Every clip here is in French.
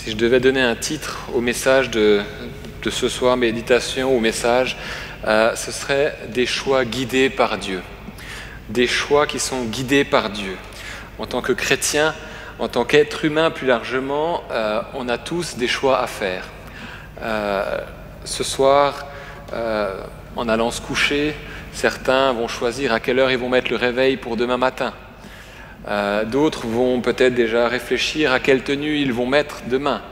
Si je devais donner un titre au message de ce soir, méditation ou message, ce serait des choix guidés par Dieu. Des choix qui sont guidés par Dieu. En tant que chrétien, en tant qu'être humain plus largement, on a tous des choix à faire. Ce soir, en allant se coucher, certains vont choisir à quelle heure ils vont mettre le réveil pour demain matin. D'autres vont peut-être déjà réfléchir à quelle tenue ils vont mettre demain.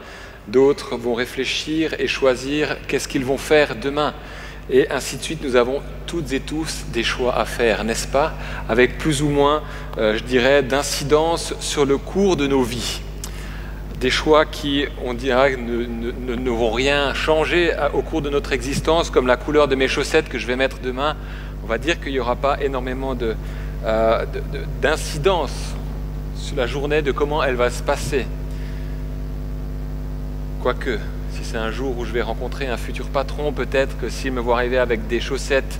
D'autres vont réfléchir et choisir qu'est-ce qu'ils vont faire demain. Et ainsi de suite, nous avons toutes et tous des choix à faire, n'est-ce pas? Avec plus ou moins, je dirais, d'incidence sur le cours de nos vies. Des choix qui, on dirait, ne vont rien changer au cours de notre existence, comme la couleur de mes chaussettes que je vais mettre demain. On va dire qu'il n'y aura pas énormément d'incidence sur la journée, de comment elle va se passer. Quoique, si c'est un jour où je vais rencontrer un futur patron, peut-être que s'il me voit arriver avec des chaussettes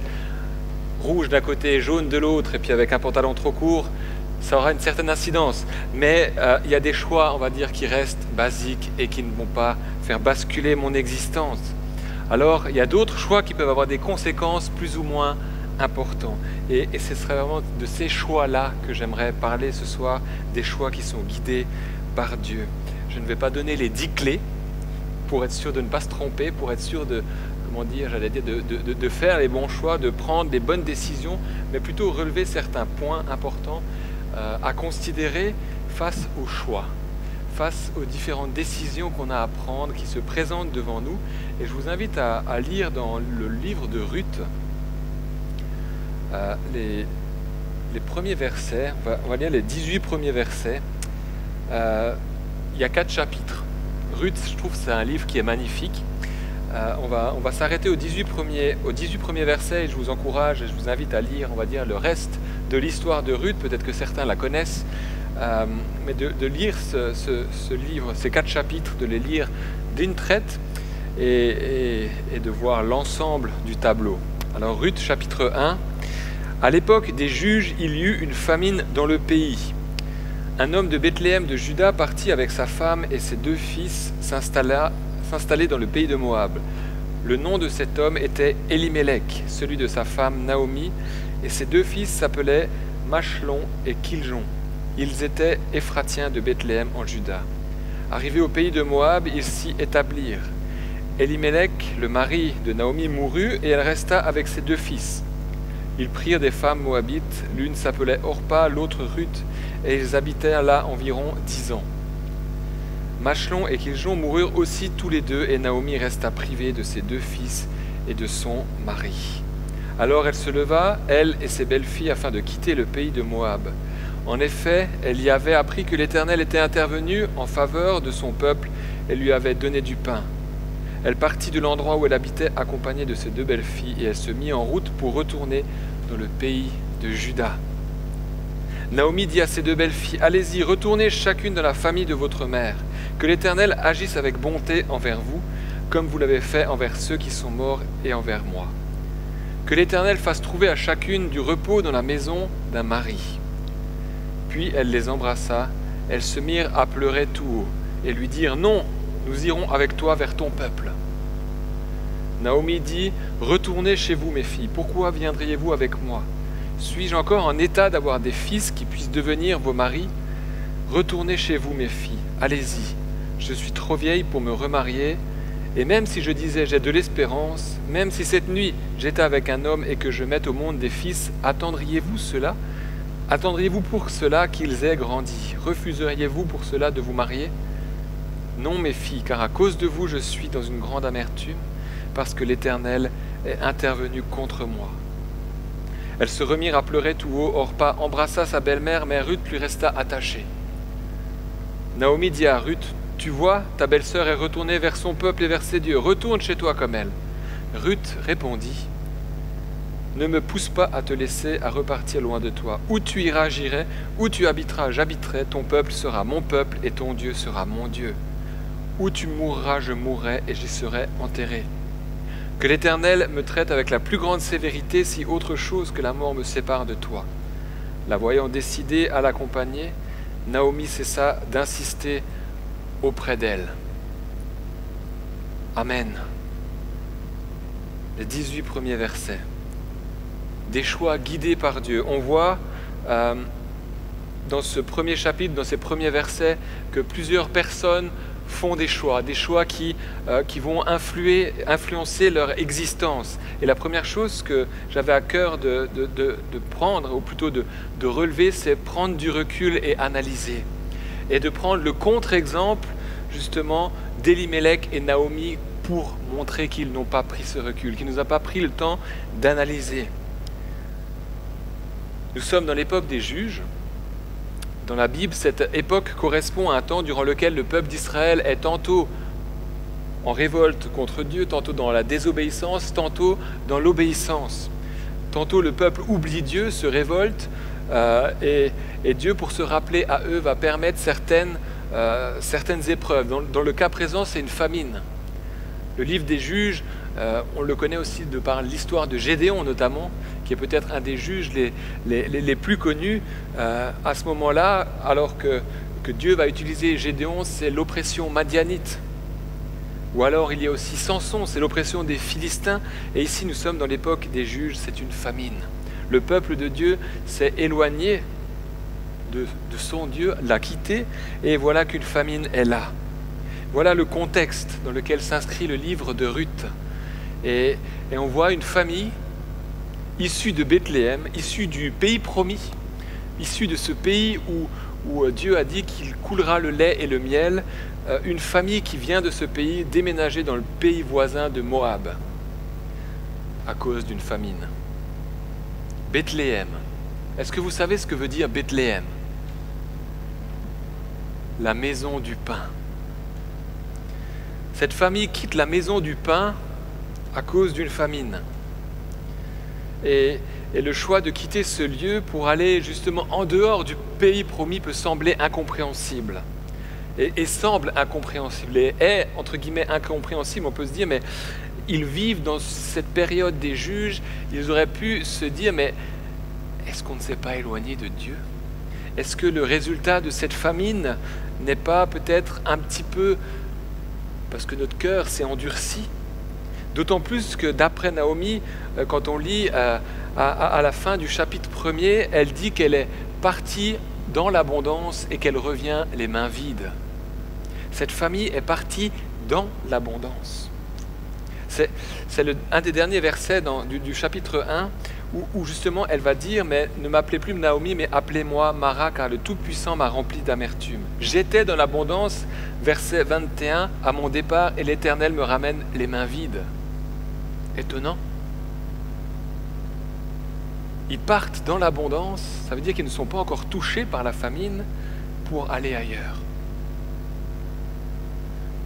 rouges d'un côté et jaunes de l'autre, et puis avec un pantalon trop court, ça aura une certaine incidence. Mais il y a des choix, on va dire, qui restent basiques et qui ne vont pas faire basculer mon existence. Alors, il y a d'autres choix qui peuvent avoir des conséquences plus ou moins importantes. Et ce serait vraiment de ces choix-là que j'aimerais parler ce soir, des choix qui sont guidés par Dieu. Je ne vais pas donner les 10 clés pour être sûr de ne pas se tromper, pour être sûr de, de faire les bons choix, de prendre les bonnes décisions, mais plutôt relever certains points importants à considérer face aux choix, face aux différentes décisions qu'on a à prendre, qui se présentent devant nous. Et je vous invite à lire dans le livre de Ruth les premiers versets, on va lire les 18 premiers versets. Il y a 4 chapitres. Ruth, je trouve que c'est un livre qui est magnifique. On va s'arrêter aux 18 premiers versets et je vous encourage et je vous invite à lire, on va dire, le reste de l'histoire de Ruth. Peut-être que certains la connaissent, mais de lire ce livre, ces 4 chapitres, de les lire d'une traite et de voir l'ensemble du tableau. Alors Ruth, chapitre 1. À l'époque des juges, il y eut une famine dans le pays. Un homme de Bethléem de Juda partit avec sa femme et ses 2 fils s'installer dans le pays de Moab. Le nom de cet homme était Elimelech, celui de sa femme Naomi, et ses 2 fils s'appelaient Machlon et Kiljon. Ils étaient Éphratiens de Bethléem en Juda. Arrivés au pays de Moab, ils s'y établirent. Elimelech, le mari de Naomi, mourut et elle resta avec ses 2 fils. Ils prirent des femmes moabites, l'une s'appelait Orpa, l'autre Ruth, et ils habitèrent là environ 10 ans. Machlon et Kiljon moururent aussi tous les 2, et Naomi resta privée de ses 2 fils et de son mari. Alors elle se leva, elle et ses belles-filles, afin de quitter le pays de Moab. En effet, elle y avait appris que l'Éternel était intervenu en faveur de son peuple et lui avait donné du pain. Elle partit de l'endroit où elle habitait, accompagnée de ses 2 belles-filles, et elle se mit en route pour retourner dans le pays de Juda. Naomi dit à ses 2 belles-filles, « Allez-y, retournez chacune dans la famille de votre mère. Que l'Éternel agisse avec bonté envers vous, comme vous l'avez fait envers ceux qui sont morts et envers moi. Que l'Éternel fasse trouver à chacune du repos dans la maison d'un mari. » Puis elle les embrassa, elles se mirent à pleurer tout haut, et lui dirent, « Non, nous irons avec toi vers ton peuple. » Naomi dit, « Retournez chez vous, mes filles, pourquoi viendriez-vous avec moi? Suis-je encore en état d'avoir des fils qui puissent devenir vos maris? Retournez chez vous, mes filles, allez-y. Je suis trop vieille pour me remarier, et même si je disais j'ai de l'espérance, même si cette nuit j'étais avec un homme et que je mette au monde des fils, attendriez-vous cela? Attendriez-vous pour cela qu'ils aient grandi? Refuseriez-vous pour cela de vous marier? Non, mes filles, car à cause de vous je suis dans une grande amertume, parce que l'Éternel est intervenu contre moi. » Elles se remirent à pleurer tout haut. Orpa embrassa sa belle-mère, mais Ruth lui resta attachée. Naomi dit à Ruth, « Tu vois, ta belle-sœur est retournée vers son peuple et vers ses dieux. Retourne chez toi comme elle. » Ruth répondit, « Ne me pousse pas à te laisser à repartir loin de toi. Où tu iras, j'irai. Où tu habiteras, j'habiterai. Ton peuple sera mon peuple et ton Dieu sera mon Dieu. Où tu mourras, je mourrai et j'y serai enterré. Que l'Éternel me traite avec la plus grande sévérité si autre chose que la mort me sépare de toi. » La voyant décidée à l'accompagner, Naomi cessa d'insister auprès d'elle. Amen. Les 18 premiers versets. Des choix guidés par Dieu. On voit dans ce premier chapitre, dans ces premiers versets, que plusieurs personnes font des choix qui vont influencer leur existence. Et la première chose que j'avais à cœur de prendre, ou plutôt de relever, c'est prendre du recul et analyser. Et de prendre le contre-exemple, justement, d'Elimelech et Naomi pour montrer qu'ils n'ont pas pris ce recul, qu'ils n'ont pas pris le temps d'analyser. Nous sommes dans l'époque des juges. Dans la Bible, cette époque correspond à un temps durant lequel le peuple d'Israël est tantôt en révolte contre Dieu, tantôt dans la désobéissance, tantôt dans l'obéissance. Tantôt le peuple oublie Dieu, se révolte, et Dieu, pour se rappeler à eux, va permettre certaines épreuves. Dans le cas présent, c'est une famine. Le livre des juges, on le connaît aussi de par l'histoire de Gédéon notamment, qui est peut-être un des juges les plus connus. À ce moment-là, alors que Dieu va utiliser Gédéon, c'est l'oppression madianite. Ou alors il y a aussi Samson, c'est l'oppression des Philistins. Et ici nous sommes dans l'époque des juges, c'est une famine. Le peuple de Dieu s'est éloigné de son Dieu, l'a quitté, et voilà qu'une famine est là. Voilà le contexte dans lequel s'inscrit le livre de Ruth. Et on voit une famille issue de Bethléem, issue du pays promis, issue de ce pays où Dieu a dit qu'il coulera le lait et le miel, une famille qui vient de ce pays déménager dans le pays voisin de Moab à cause d'une famine. Bethléem. Est-ce que vous savez ce que veut dire Bethléem? La maison du pain. Cette famille quitte la maison du pain à cause d'une famine. Et le choix de quitter ce lieu pour aller justement en dehors du pays promis peut sembler incompréhensible. Et semble incompréhensible. Et est, entre guillemets, incompréhensible. On peut se dire, mais ils vivent dans cette période des juges. Ils auraient pu se dire, mais est-ce qu'on ne s'est pas éloigné de Dieu? Est-ce que le résultat de cette famine n'est pas peut-être un petit peu parce que notre cœur s'est endurci? D'autant plus que d'après Naomi, quand on lit à la fin du chapitre 1er, elle dit qu'elle est partie dans l'abondance et qu'elle revient les mains vides. Cette famille est partie dans l'abondance. C'est un des derniers versets du chapitre 1 où justement elle va dire « Mais ne m'appelez plus Naomi, mais appelez-moi Mara, car le Tout-Puissant m'a rempli d'amertume. J'étais dans l'abondance, verset 21, à mon départ, et l'Éternel me ramène les mains vides. » Étonnant. Ils partent dans l'abondance, ça veut dire qu'ils ne sont pas encore touchés par la famine pour aller ailleurs.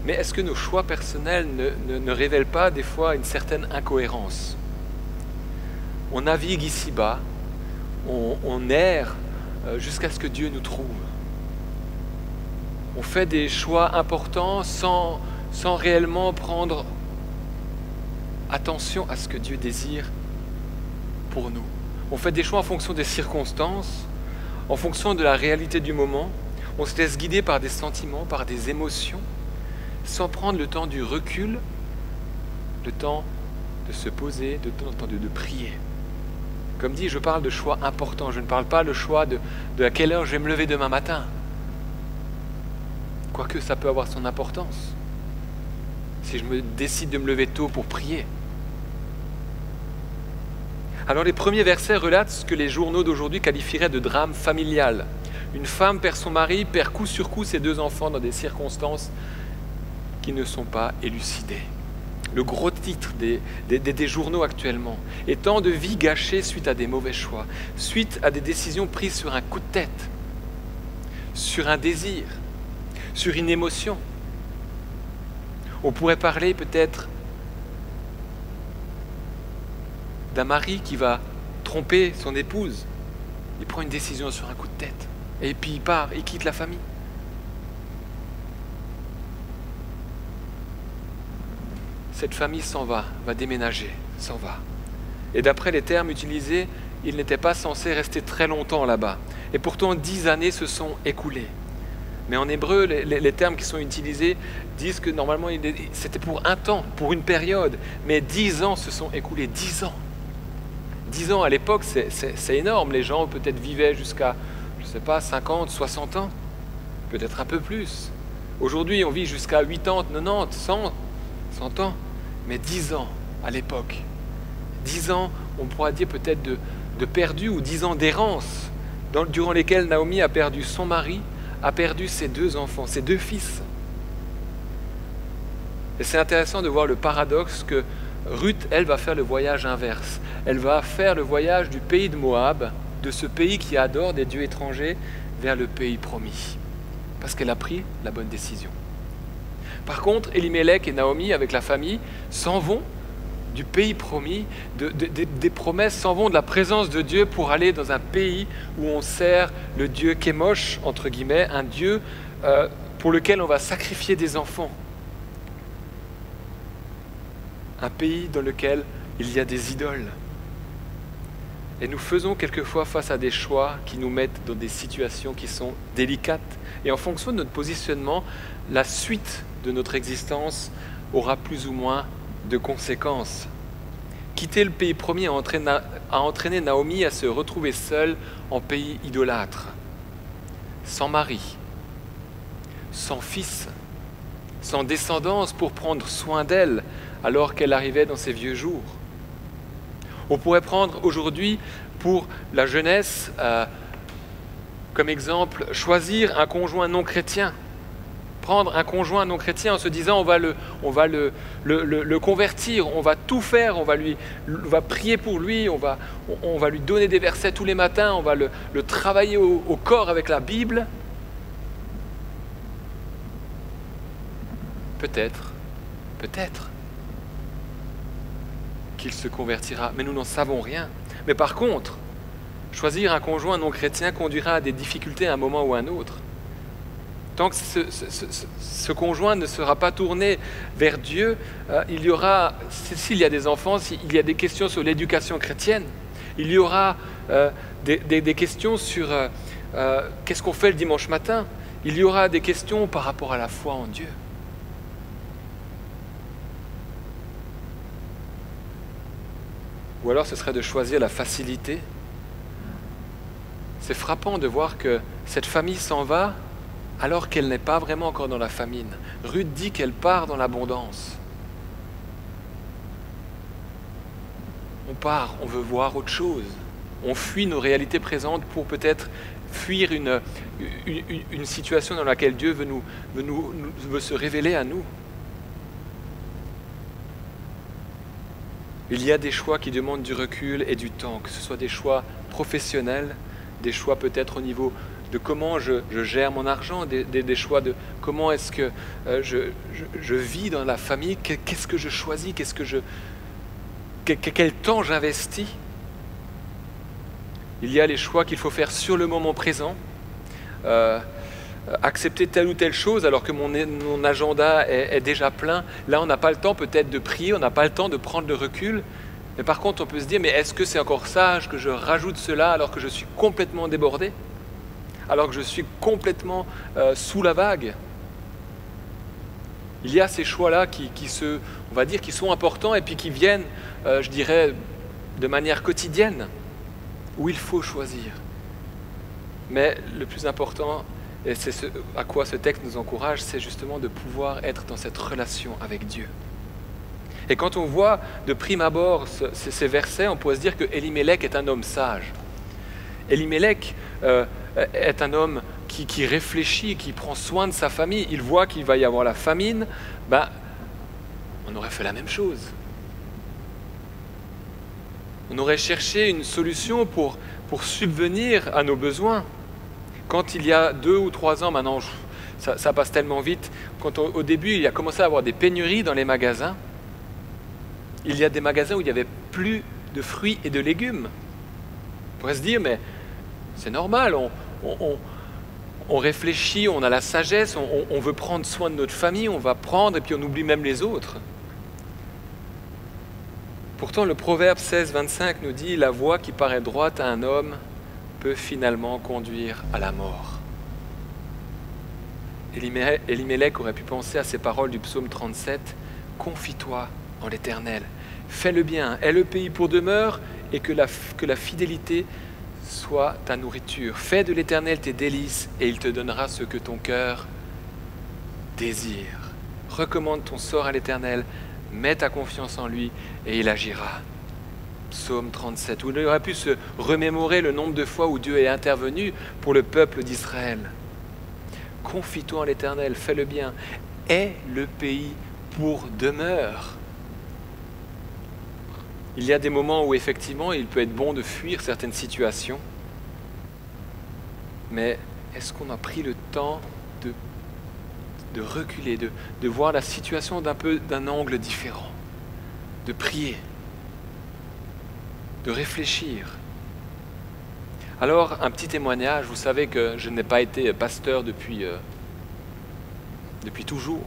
Mais est-ce que nos choix personnels ne révèlent pas des fois une certaine incohérence? On navigue ici-bas, on erre jusqu'à ce que Dieu nous trouve. On fait des choix importants sans réellement prendre attention à ce que Dieu désire pour nous. On fait des choix en fonction des circonstances, en fonction de la réalité du moment. On se laisse guider par des sentiments, par des émotions, sans prendre le temps du recul, le temps de se poser, le temps de prier. Comme dit, je parle de choix importants. Je ne parle pas le choix de à quelle heure je vais me lever demain matin. Quoique ça peut avoir son importance. Si je me décide de me lever tôt pour prier. Alors les premiers versets relatent ce que les journaux d'aujourd'hui qualifieraient de drame familial. Une femme perd son mari, perd coup sur coup ses 2 enfants dans des circonstances qui ne sont pas élucidées. Le gros titre des journaux actuellement. Et tant de vies gâchées suite à des mauvais choix, suite à des décisions prises sur un coup de tête, sur un désir, sur une émotion. On pourrait parler peut-être d'un mari qui va tromper son épouse. Il prend une décision sur un coup de tête. Et puis il part, il quitte la famille. Cette famille s'en va déménager, s'en va. Et d'après les termes utilisés, il n'était pas censé rester très longtemps là-bas. Et pourtant 10 années se sont écoulées. Mais en hébreu, les termes qui sont utilisés disent que normalement, c'était pour un temps, pour une période. Mais 10 ans se sont écoulés, 10 ans. 10 ans à l'époque, c'est énorme. Les gens peut-être vivaient jusqu'à, je ne sais pas, 50, 60 ans, peut-être un peu plus. Aujourd'hui, on vit jusqu'à 80, 90, 100 ans. Mais 10 ans à l'époque. 10 ans, on pourra dire peut-être de perdu, ou 10 ans d'errance, durant lesquels Naomi a perdu son mari, a perdu ses 2 enfants, ses 2 fils. Et c'est intéressant de voir le paradoxe que Ruth, elle, va faire le voyage inverse. Elle va faire le voyage du pays de Moab, de ce pays qui adore des dieux étrangers, vers le pays promis. Parce qu'elle a pris la bonne décision. Par contre, Elimelech et Naomi, avec la famille, s'en vont du pays promis, des promesses, s'en vont de la présence de Dieu pour aller dans un pays où on sert le Dieu Kémosh, entre guillemets, un Dieu pour lequel on va sacrifier des enfants. Un pays dans lequel il y a des idoles. Et nous faisons quelquefois face à des choix qui nous mettent dans des situations qui sont délicates. Et en fonction de notre positionnement, la suite de notre existence aura plus ou moins de conséquences. Quitter le pays promis a entraîné Naomi à se retrouver seule en pays idolâtre, sans mari, sans fils, sans descendance pour prendre soin d'elle alors qu'elle arrivait dans ses vieux jours. On pourrait prendre aujourd'hui pour la jeunesse comme exemple, choisir un conjoint non chrétien. Prendre un conjoint non chrétien en se disant on va le convertir, on va tout faire, on va prier pour lui, on va lui donner des versets tous les matins, on va le travailler au corps avec la Bible. Peut-être qu'il se convertira, mais nous n'en savons rien. Mais par contre, choisir un conjoint non chrétien conduira à des difficultés à un moment ou à un autre. Tant que ce conjoint ne sera pas tourné vers Dieu, il y aura, s'il y a des enfants, s'il y a des questions sur l'éducation chrétienne, il y aura des questions sur qu'est-ce qu'on fait le dimanche matin, il y aura des questions par rapport à la foi en Dieu. Ou alors ce serait de choisir la facilité. C'est frappant de voir que cette famille s'en va alors qu'elle n'est pas vraiment encore dans la famine. Ruth dit qu'elle part dans l'abondance. On part, on veut voir autre chose. On fuit nos réalités présentes pour peut-être fuir une situation dans laquelle Dieu veut se révéler à nous. Il y a des choix qui demandent du recul et du temps, que ce soit des choix professionnels, des choix peut-être au niveau de comment je gère mon argent, des choix de comment est-ce que je vis dans la famille, qu'est-ce que je choisis, quel temps j'investis. Il y a les choix qu'il faut faire sur le moment présent, accepter telle ou telle chose alors que mon agenda est déjà plein. Là, on n'a pas le temps peut-être de prier, on n'a pas le temps de prendre le recul. Mais par contre, on peut se dire, mais est-ce que c'est encore sage que je rajoute cela alors que je suis complètement débordé ? Alors que je suis complètement sous la vague. Il y a ces choix-là on va dire, qui sont importants et puis qui viennent, je dirais, de manière quotidienne, où il faut choisir. Mais le plus important, et c'est ce à quoi ce texte nous encourage, c'est justement de pouvoir être dans cette relation avec Dieu. Et quand on voit de prime abord ces versets, on pourrait se dire que Elimelech est un homme sage. Elimelech est un homme qui réfléchit, qui prend soin de sa famille. Il voit qu'il va y avoir la famine. On aurait fait la même chose. On aurait cherché une solution pour subvenir à nos besoins. Quand il y a 2 ou 3 ans, maintenant ça passe tellement vite, quand au début il y a commencé à avoir des pénuries dans les magasins, il y a des magasins où il n'y avait plus de fruits et de légumes. On pourrait se dire, mais c'est normal, on réfléchit, on a la sagesse, on veut prendre soin de notre famille, on va prendre et puis on oublie même les autres. Pourtant, le proverbe 16, 25 nous dit « La voie qui paraît droite à un homme peut finalement conduire à la mort. » Elimelech aurait pu penser à ces paroles du psaume 37, « Confie-toi en l'Éternel, fais le bien, aie le pays pour demeure, et que la fidélité soit ta nourriture. Fais de l'Éternel tes délices, et il te donnera ce que ton cœur désire. Recommande ton sort à l'Éternel, mets ta confiance en lui, et il agira. » Psaume 37, où il aurait pu se remémorer le nombre de fois où Dieu est intervenu pour le peuple d'Israël. Confie-toi en l'Éternel, fais le bien, aie le pays pour demeure. Il y a des moments où effectivement il peut être bon de fuir certaines situations, mais est-ce qu'on a pris le temps de reculer, de voir la situation d'un angle différent, de prier, de réfléchir? Alors, un petit témoignage, vous savez que je n'ai pas été pasteur depuis toujours.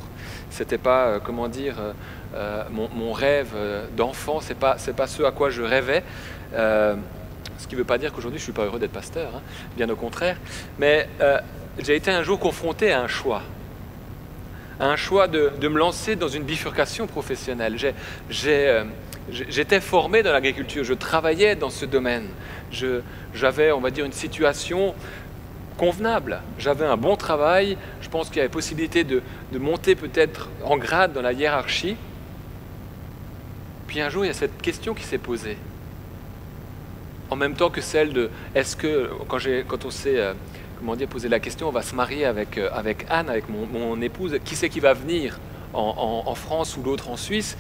C'était pas, mon rêve d'enfant, c'est pas ce à quoi je rêvais. Ce qui ne veut pas dire qu'aujourd'hui je ne suis pas heureux d'être pasteur, hein, bien au contraire. Mais j'ai été un jour confronté à un choix de me lancer dans une bifurcation professionnelle. J'étais formé dans l'agriculture, je travaillais dans ce domaine. J'avais, on va dire, une situation convenable. J'avais un bon travail, je pense qu'il y avait possibilité de monter peut-être en grade dans la hiérarchie. Puis un jour, il y a cette question qui s'est posée. En même temps que celle de, est-ce que, quand on s'est posé la question, on va se marier avec Anne, avec mon épouse, qui c'est qui va venir en France ou l'autre en Suisse.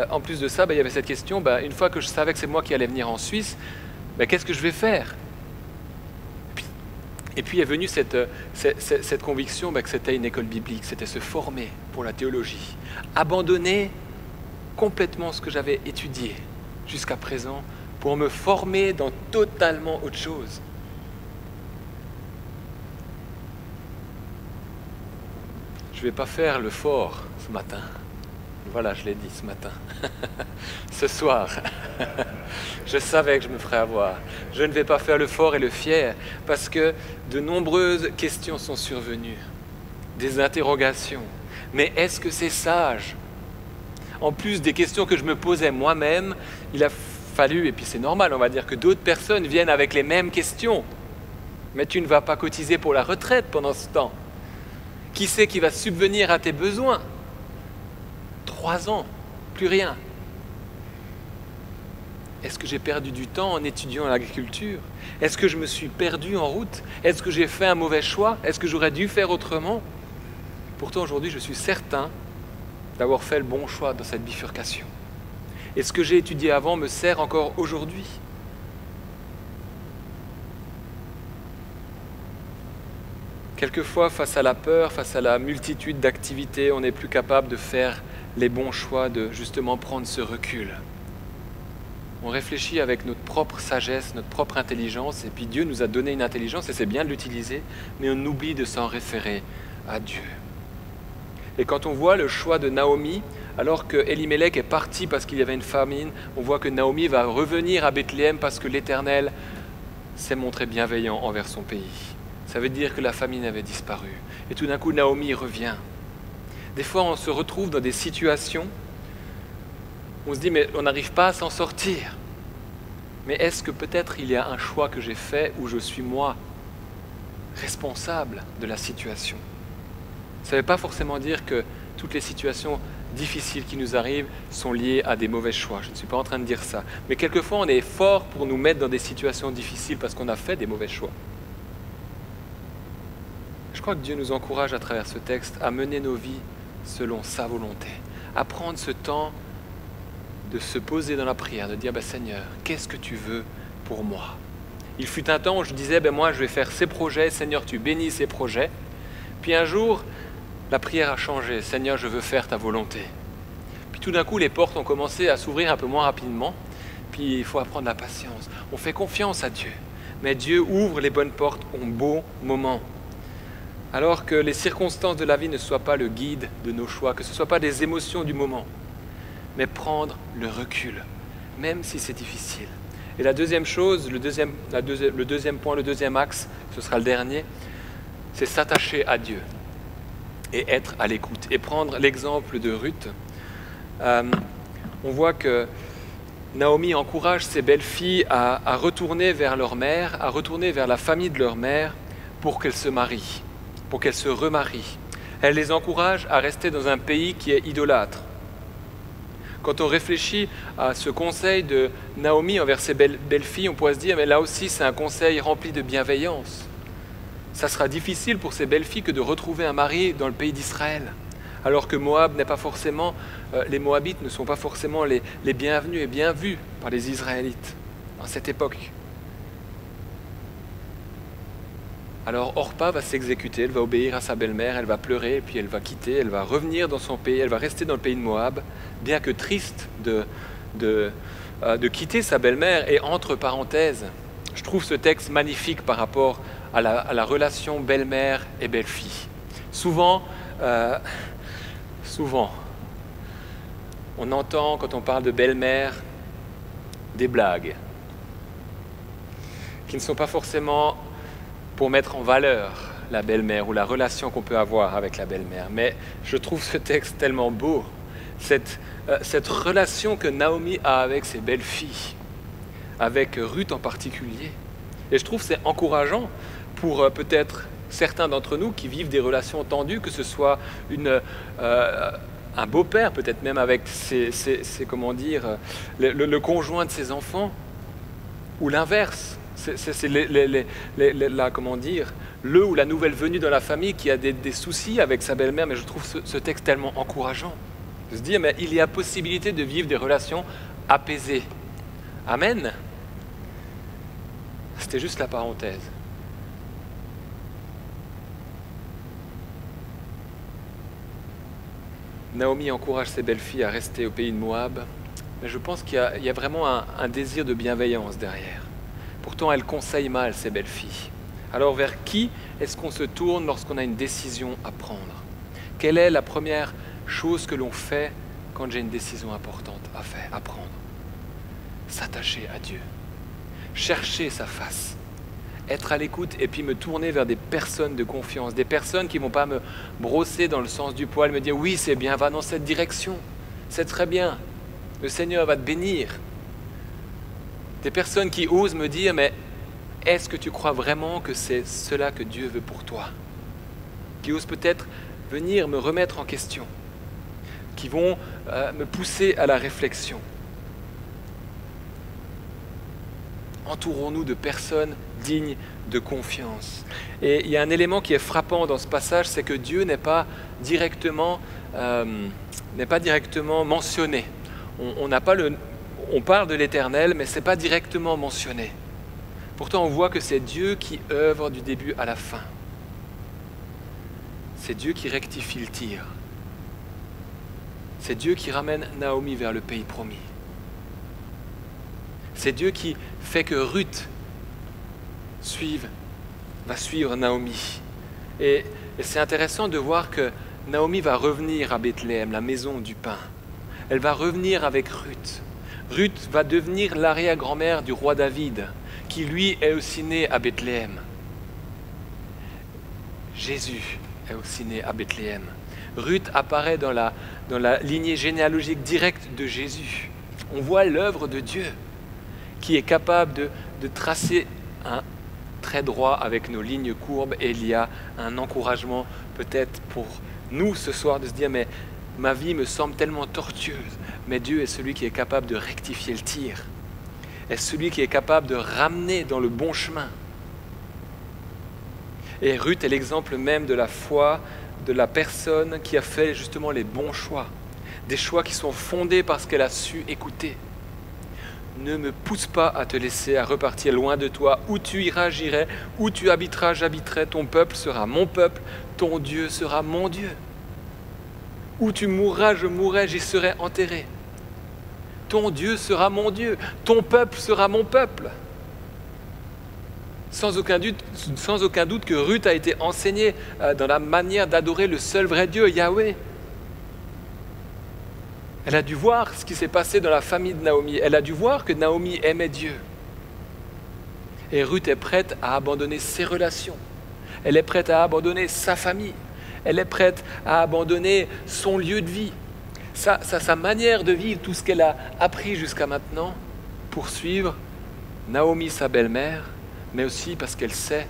En plus de ça, il y avait cette question, une fois que je savais que c'est moi qui allais venir en Suisse, qu'est-ce que je vais faire? Et puis est venue cette conviction que c'était une école biblique, c'était se former pour la théologie, abandonner complètement ce que j'avais étudié jusqu'à présent pour me former dans totalement autre chose. Je ne vais pas faire le fort ce matin. Voilà, je l'ai dit ce matin. Ce soir, je savais que je me ferais avoir. Je ne vais pas faire le fort et le fier parce que de nombreuses questions sont survenues, des interrogations. Mais est-ce que c'est sage? En plus des questions que je me posais moi-même, il a fallu, et puis c'est normal, on va dire, que d'autres personnes viennent avec les mêmes questions. Mais tu ne vas pas cotiser pour la retraite pendant ce temps. Qui c'est qui va subvenir à tes besoins? 3 ans, plus rien. Est-ce que j'ai perdu du temps en étudiant l'agriculture? Est-ce que je me suis perdu en route? Est-ce que j'ai fait un mauvais choix? Est-ce que j'aurais dû faire autrement? Pourtant, aujourd'hui, je suis certain d'avoir fait le bon choix dans cette bifurcation. Et ce que j'ai étudié avant me sert encore aujourd'hui. Quelquefois, face à la peur, face à la multitude d'activités, on n'est plus capable de faire les bons choix, de justement prendre ce recul. On réfléchit avec notre propre sagesse, notre propre intelligence, et puis Dieu nous a donné une intelligence, et c'est bien de l'utiliser, mais on oublie de s'en référer à Dieu. Et quand on voit le choix de Naomi, alors que Elimelech est parti parce qu'il y avait une famine, on voit que Naomi va revenir à Bethléem parce que l'Éternel s'est montré bienveillant envers son pays. Ça veut dire que la famine avait disparu. Et tout d'un coup, Naomi revient. Des fois, on se retrouve dans des situations, on se dit, mais on n'arrive pas à s'en sortir. Mais est-ce que peut-être il y a un choix que j'ai fait où je suis moi responsable de la situation? Ça ne veut pas forcément dire que toutes les situations difficiles qui nous arrivent sont liées à des mauvais choix. Je ne suis pas en train de dire ça. Mais quelquefois, on est fort pour nous mettre dans des situations difficiles parce qu'on a fait des mauvais choix. Je crois que Dieu nous encourage à travers ce texte à mener nos vies selon sa volonté, à prendre ce temps de se poser dans la prière, de dire Seigneur, qu'est-ce que tu veux pour moi? Il fut un temps où je disais moi je vais faire ces projets, Seigneur tu bénis ces projets. Puis un jour, la prière a changé, Seigneur je veux faire ta volonté. Puis tout d'un coup les portes ont commencé à s'ouvrir un peu moins rapidement, puis il faut apprendre la patience. On fait confiance à Dieu, mais Dieu ouvre les bonnes portes au bon moment. Alors que les circonstances de la vie ne soient pas le guide de nos choix, que ce ne soient pas des émotions du moment, mais prendre le recul, même si c'est difficile. Et la deuxième chose, le deuxième point, le deuxième axe, ce sera le dernier, c'est s'attacher à Dieu. et être à l'écoute. Et prendre l'exemple de Ruth, on voit que Naomi encourage ses belles-filles à retourner vers leur mère, à retourner vers la famille de leur mère pour qu'elles se marient, pour qu'elles se remarient. Elle les encourage à rester dans un pays qui est idolâtre. Quand on réfléchit à ce conseil de Naomi envers ses belles-filles, on pourrait se dire, mais là aussi c'est un conseil rempli de bienveillance. Ça sera difficile pour ces belles-filles que de retrouver un mari dans le pays d'Israël, alors que Moab n'est pas forcément, les Moabites ne sont pas forcément les bienvenus et bien vus par les Israélites en cette époque. Alors Orpa va s'exécuter, elle va obéir à sa belle-mère, elle va pleurer, puis elle va quitter, elle va revenir dans son pays, elle va rester dans le pays de Moab, bien que triste de quitter sa belle-mère. Et entre parenthèses, je trouve ce texte magnifique par rapport à la relation belle-mère et belle-fille. Souvent, on entend, quand on parle de belle-mère, des blagues qui ne sont pas forcément pour mettre en valeur la belle-mère ou la relation qu'on peut avoir avec la belle-mère. Mais je trouve ce texte tellement beau, cette relation que Naomi a avec ses belles-filles, avec Ruth en particulier. Et je trouve que c'est encourageant pour peut-être certains d'entre nous qui vivent des relations tendues, que ce soit un beau-père, peut-être même avec le conjoint de ses enfants, ou l'inverse. C'est le ou la nouvelle venue dans la famille qui a des soucis avec sa belle-mère, mais je trouve ce texte tellement encourageant. De se dire, mais il y a possibilité de vivre des relations apaisées. Amen. C'était juste la parenthèse. Naomi encourage ses belles-filles à rester au pays de Moab, mais je pense qu'il y a vraiment un désir de bienveillance derrière. Pourtant, elle conseille mal ses belles-filles. Alors, vers qui est-ce qu'on se tourne lorsqu'on a une décision à prendre? Quelle est la première chose que l'on fait quand j'ai une décision importante à prendre? S'attacher à Dieu, chercher sa face, être à l'écoute et puis me tourner vers des personnes de confiance, des personnes qui ne vont pas me brosser dans le sens du poil, me dire oui, c'est bien, va dans cette direction, c'est très bien, le Seigneur va te bénir. Des personnes qui osent me dire, mais est-ce que tu crois vraiment que c'est cela que Dieu veut pour toi? Qui osent peut-être venir me remettre en question, qui vont me pousser à la réflexion. Entourons-nous de personnes dignes de confiance. Et il y a un élément qui est frappant dans ce passage, c'est que Dieu n'est pas directement mentionné. On parle de l'Éternel, mais ce n'est pas directement mentionné. Pourtant, on voit que c'est Dieu qui œuvre du début à la fin. C'est Dieu qui rectifie le tir. C'est Dieu qui ramène Naomi vers le pays promis. C'est Dieu qui fait que Ruth va suivre Naomi. Et c'est intéressant de voir que Naomi va revenir à Bethléem, la maison du pain. Elle va revenir avec Ruth. Ruth va devenir l'arrière-grand-mère du roi David, qui lui est aussi né à Bethléem. Jésus est aussi né à Bethléem. Ruth apparaît dans la lignée généalogique directe de Jésus. On voit l'œuvre de Dieu qui est capable de tracer un trait droit avec nos lignes courbes, et il y a un encouragement peut-être pour nous ce soir de se dire, mais ma vie me semble tellement tortueuse, mais Dieu est celui qui est capable de rectifier le tir, est celui qui est capable de ramener dans le bon chemin. Et Ruth est l'exemple même de la foi de la personne qui a fait justement les bons choix, des choix qui sont fondés parce qu'elle a su écouter. Ne me pousse pas à te laisser à repartir loin de toi. Où tu iras, j'irai. Où tu habiteras, j'habiterai. Ton peuple sera mon peuple. Ton Dieu sera mon Dieu. Où tu mourras, je mourrai, j'y serai enterré. Ton Dieu sera mon Dieu. Ton peuple sera mon peuple. Sans aucun doute que Ruth a été enseignée dans la manière d'adorer le seul vrai Dieu, Yahweh. Elle a dû voir ce qui s'est passé dans la famille de Naomi. Elle a dû voir que Naomi aimait Dieu. Et Ruth est prête à abandonner ses relations. Elle est prête à abandonner sa famille. Elle est prête à abandonner son lieu de vie, sa manière de vivre, tout ce qu'elle a appris jusqu'à maintenant, pour suivre Naomi, sa belle-mère, mais aussi parce qu'elle sait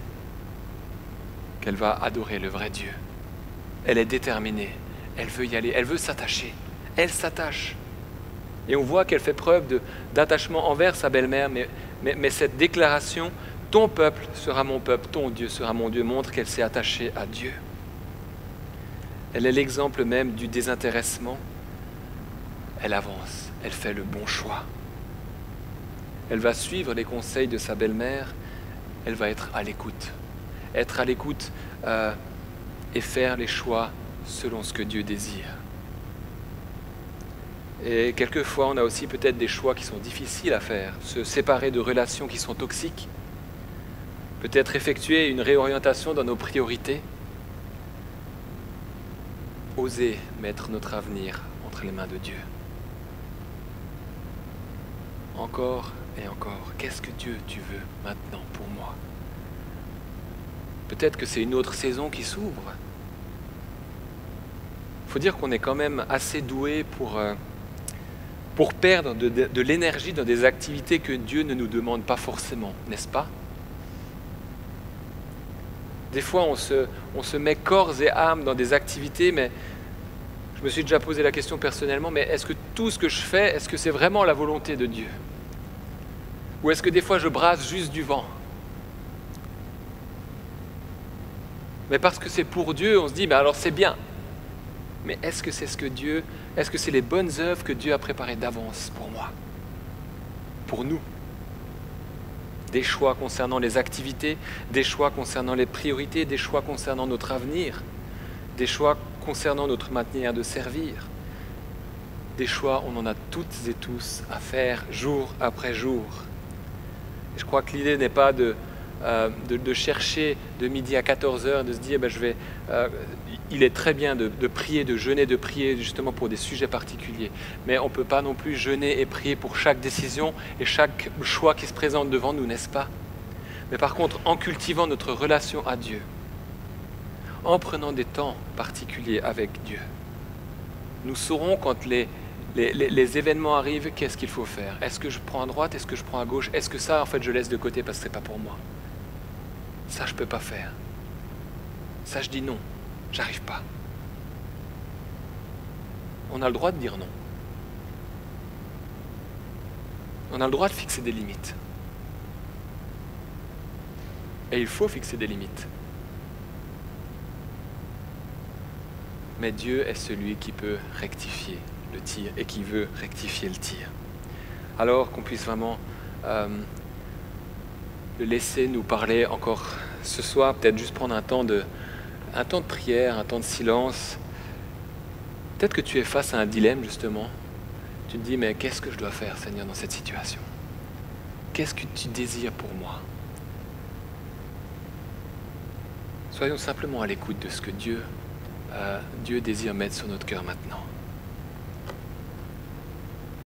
qu'elle va adorer le vrai Dieu. Elle est déterminée, elle veut y aller, elle veut s'attacher, elle s'attache. Et on voit qu'elle fait preuve d'attachement envers sa belle-mère, mais cette déclaration, ton peuple sera mon peuple, ton Dieu sera mon Dieu, montre qu'elle s'est attachée à Dieu. Elle est l'exemple même du désintéressement. Elle avance, elle fait le bon choix. Elle va suivre les conseils de sa belle-mère, elle va être à l'écoute. Être à l'écoute et faire les choix selon ce que Dieu désire. Et quelquefois, on a aussi peut-être des choix qui sont difficiles à faire, se séparer de relations qui sont toxiques, peut-être effectuer une réorientation dans nos priorités, oser mettre notre avenir entre les mains de Dieu. Encore et encore, qu'est-ce que Dieu tu veux maintenant pour moi? Peut-être que c'est une autre saison qui s'ouvre. Il faut dire qu'on est quand même assez doué pour perdre de l'énergie dans des activités que Dieu ne nous demande pas forcément, n'est-ce pas? Des fois, on se met corps et âme dans des activités, mais je me suis déjà posé la question personnellement, mais est-ce que tout ce que je fais, est-ce que c'est vraiment la volonté de Dieu? Ou est-ce que des fois je brasse juste du vent? Mais parce que c'est pour Dieu, on se dit, ben alors c'est bien. Mais est-ce que c'est est-ce que c'est les bonnes œuvres que Dieu a préparées d'avance pour moi? Pour nous? Des choix concernant les activités, des choix concernant les priorités, des choix concernant notre avenir, des choix concernant notre manière de servir. Des choix, on en a toutes et tous à faire jour après jour. Et je crois que l'idée n'est pas de chercher de midi à 14h, de se dire il est très bien de prier, de jeûner, de prier justement pour des sujets particuliers. Mais on ne peut pas non plus jeûner et prier pour chaque décision et chaque choix qui se présente devant nous, n'est-ce pas? Mais par contre, en cultivant notre relation à Dieu, en prenant des temps particuliers avec Dieu, nous saurons quand les événements arrivent, qu'est-ce qu'il faut faire? Est-ce que je prends à droite? Est-ce que je prends à gauche? Est-ce que ça, en fait, je laisse de côté parce que ce n'est pas pour moi? Ça, je ne peux pas faire. Ça, je dis non. J'arrive pas. On a le droit de dire non. On a le droit de fixer des limites. Et il faut fixer des limites. Mais Dieu est celui qui peut rectifier le tir et qui veut rectifier le tir. Alors qu'on puisse vraiment le laisser nous parler encore ce soir, peut-être juste prendre un temps de prière, un temps de silence. Peut-être que tu es face à un dilemme justement. Tu te dis, mais qu'est-ce que je dois faire, Seigneur, dans cette situation? Qu'est-ce que tu désires pour moi? Soyons simplement à l'écoute de ce que Dieu désire mettre sur notre cœur maintenant.